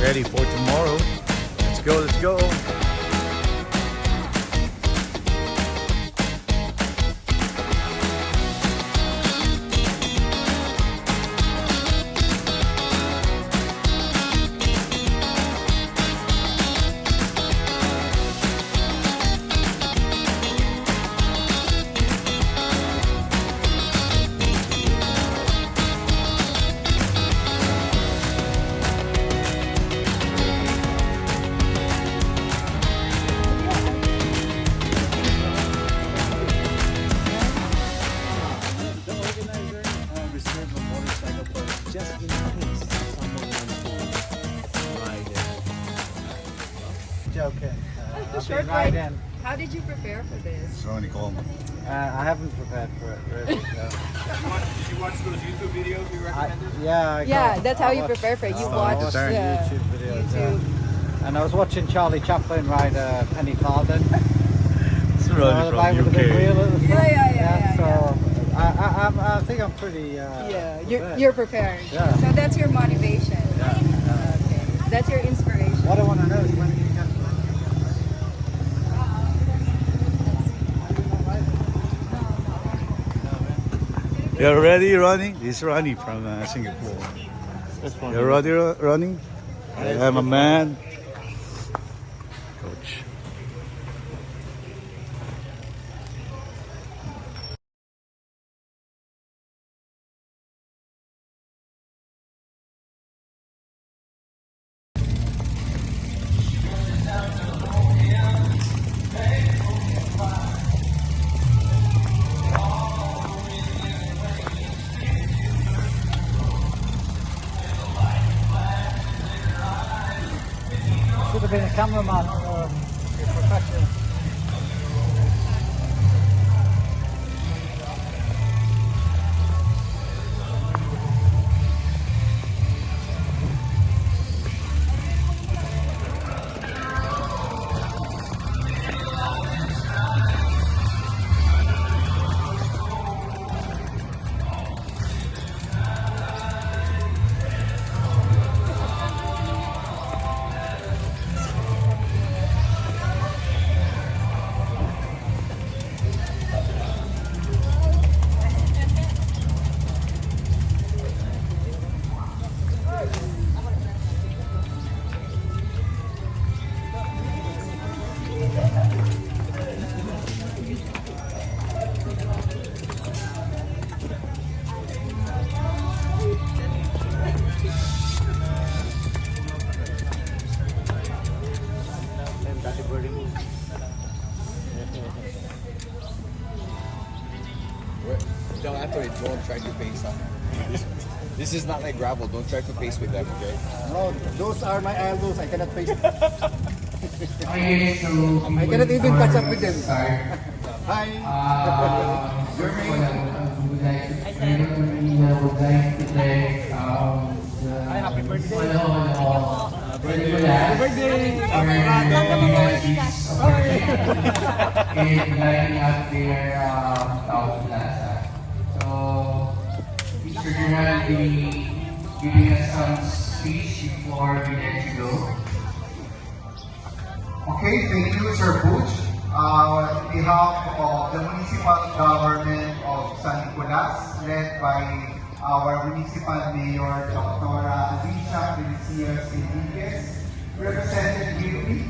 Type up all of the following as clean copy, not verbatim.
ready for tomorrow. Let's go, let's go. Just in case someone wants to ride it. Joking. I've Short been riding. How did you prepare for this? Ronnie, call me. I haven't prepared for it really. So. Did you watch those YouTube videos we recommended? Yeah, that's how you prepare for it. You Oh, watch watched the YouTube videos. YouTube. And I was watching Charlie Chaplin ride a Penny Farthing. It's The Ronnie guy with from the big UK. wheel at the front. Yeah. So I think I'm pretty. Yeah, prepared. you're prepared. Yeah. So that's your motivation. Yeah. Okay. That's your inspiration. What I want to know is when you get. You're ready, Ronnie? This is Ronnie from Singapore. You're ready, Ronnie? I'm a man. Coach. Should have been a cameraman or a professional. Tell Anthony, don't try to pace up. This is not like gravel. Don't try to pace with them, okay? No, those are my elbows. I cannot face. Okay, so I cannot even catch up with them. Start. Hi. Your would like to thank happy birthday. Happy birthday. In lighting up their Town Plaza. So Mr. Gerald will be giving us some speech before we let you go. Okay, thank you, Sir Butch. On behalf of the municipal government of San Nicolas, led by our municipal mayor, Dr. Alicia Felicias Enriquez, represented here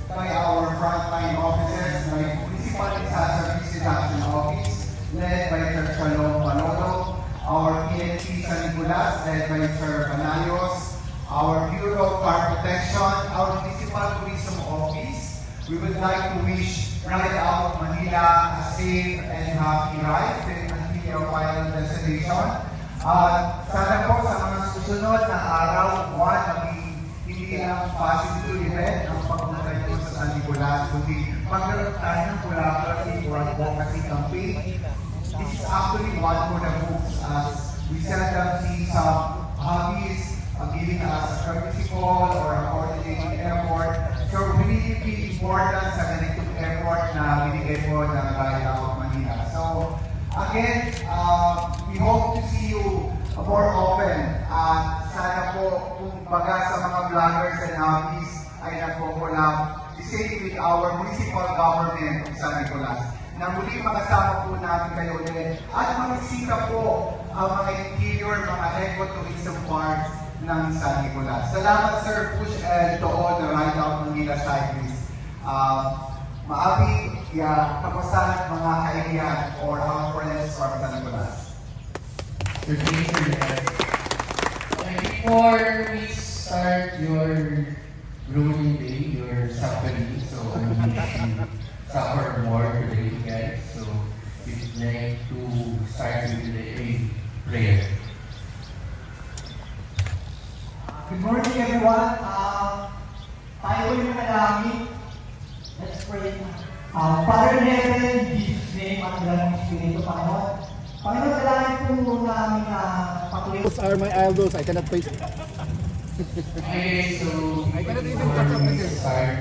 by our frontline officers, like Municipal Disaster Risk Reduction Office, led by Sir Shalom Manolo, our PNP San Nicolas, led by Sir Banayos, our Bureau of Fire Protection, our Municipal Tourism Office. We would like to wish Ride Out Manila a safe and happy ride until your final destination. Sana po sa mga susunod na araw, maging hindi lang positive event ang pagpunta nyo sa San Nicolas, kundi magkaroon tayo ng collaborative or advocacy campaign. This is actually one for the books as we seldom see some hobbies giving us a courtesy call or a coordinated effort. So really important sa ganitong effort na binigay po ng Ride Out Manila. So again, we hope to see you more often. Sana po kung baga sa mga vloggers Navis ay nagpo-collab the same with our municipal government of San Nicolas. Na muli makasama po natin kayo ulit at makisita po ang mga interior, mga ecotourism parks ng San Nicolas. Salamat Sir Push and to all the Ride Out Manila cyclists. Maabi, kamusta mga kaibigan or our friends from San Nicolas? Sir, thank you, sir. Before we start your grooming day, your safari, so I wish you suffer more today, guys. So we'd like to start with a prayer. Good morning, everyone. Tayo yung manalangin. Let's pray. Father in heaven, in Jesus' name, ang dalang Espiritu, Panginoon. Panginoon, dalangin po namin na patuloy. Those are my idols. I cannot face it. Okay, so I cannot even catch up with this. Start.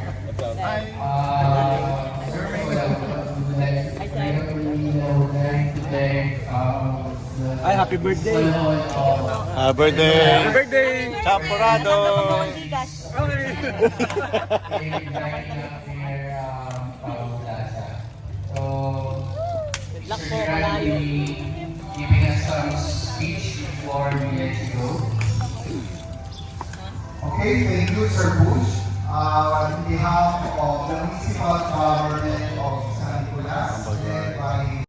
Ay, happy birthday. Happy birthday! Happy birthday! Champurado! Good luck po, malayo. Giving us some speech before we let you go. Okay, thank you, Sir Bush. On behalf of the municipal government of San Nicolas, led by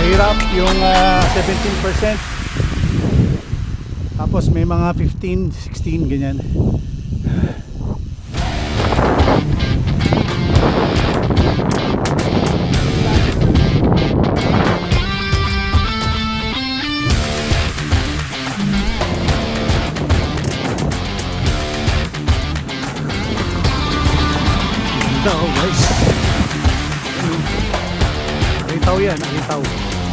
Mahirap yung 17%. Tapos may mga 15, 16 ganyan. Ganda oh guys. Aritaw yan, Aritaw.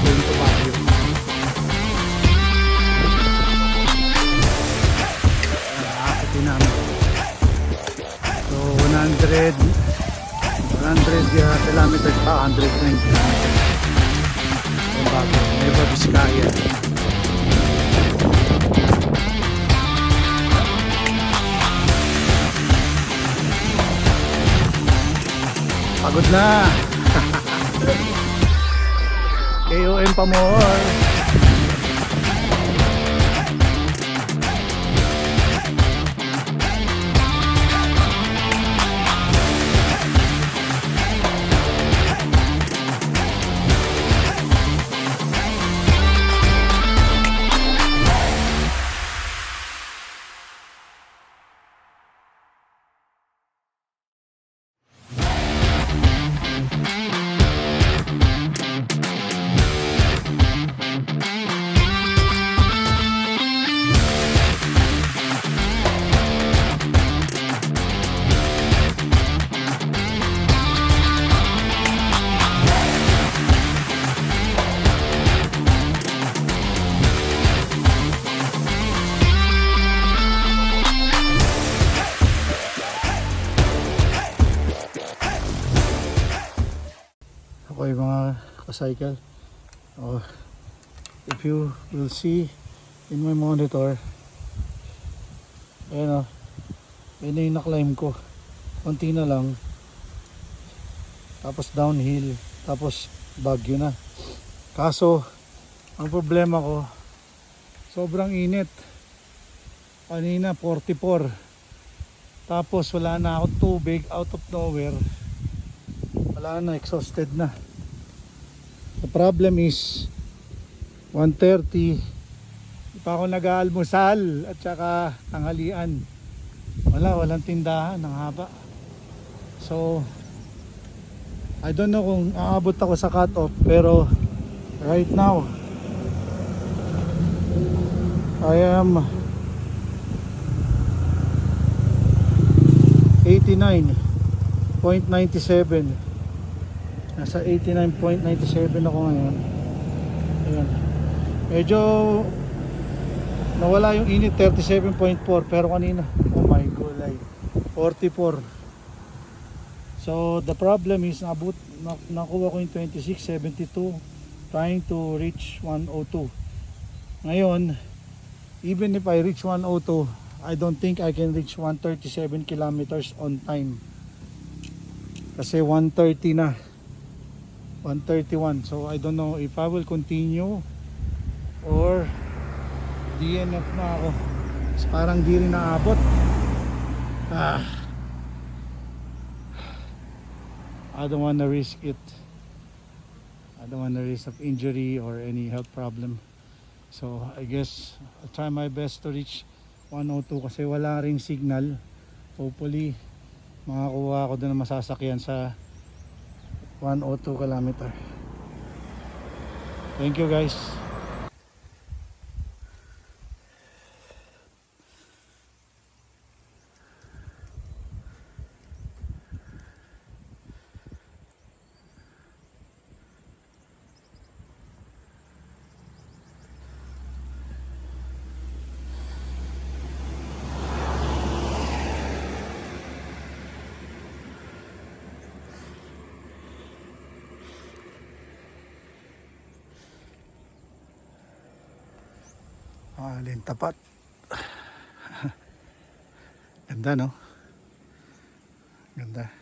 Going to Baguio. Nakakati namin. So 100 kilometers pa, 109 kilometers. Yung Baguio, Nueva Vizcaya. Pagod na. KOM pa more. Ako yung mga kacycle. Oh, if you will see in my monitor, ayan o, yun na yung na-climb ko. Konti na lang. Tapos downhill. Tapos Baguio na. Kaso, ang problema ko, sobrang init. Kanina 44. Tapos wala na akong tubig out of nowhere. Wala na, exhausted na. The problem is 1:30, di pa ako nag-aalmusal at saka tanghalian. Walang tindahan, ang haba. So I don't know kung aabot ako sa cut-off, pero right now I am 89.97. Nasa 89.97 ako ngayon. Ayan. Medyo nawala yung init, 37.4, pero kanina, oh my god, 44. So the problem is nakuha ko yung 26.72, trying to reach 102. Ngayon, even if I reach 102, I don't think I can reach 137 kilometers on time. Kasi 130 na. 131. So I don't know if I will continue or DNF na ako. So, parang di rin naabot. I don't wanna risk it. I don't wanna risk of injury or any health problem. So I guess I'll try my best to reach 102 kasi wala ring signal. Hopefully makakuha ako doon ng masasakyan sa 102 kilometer. Thank you guys. Alin tapat. Ganda no? Ganda.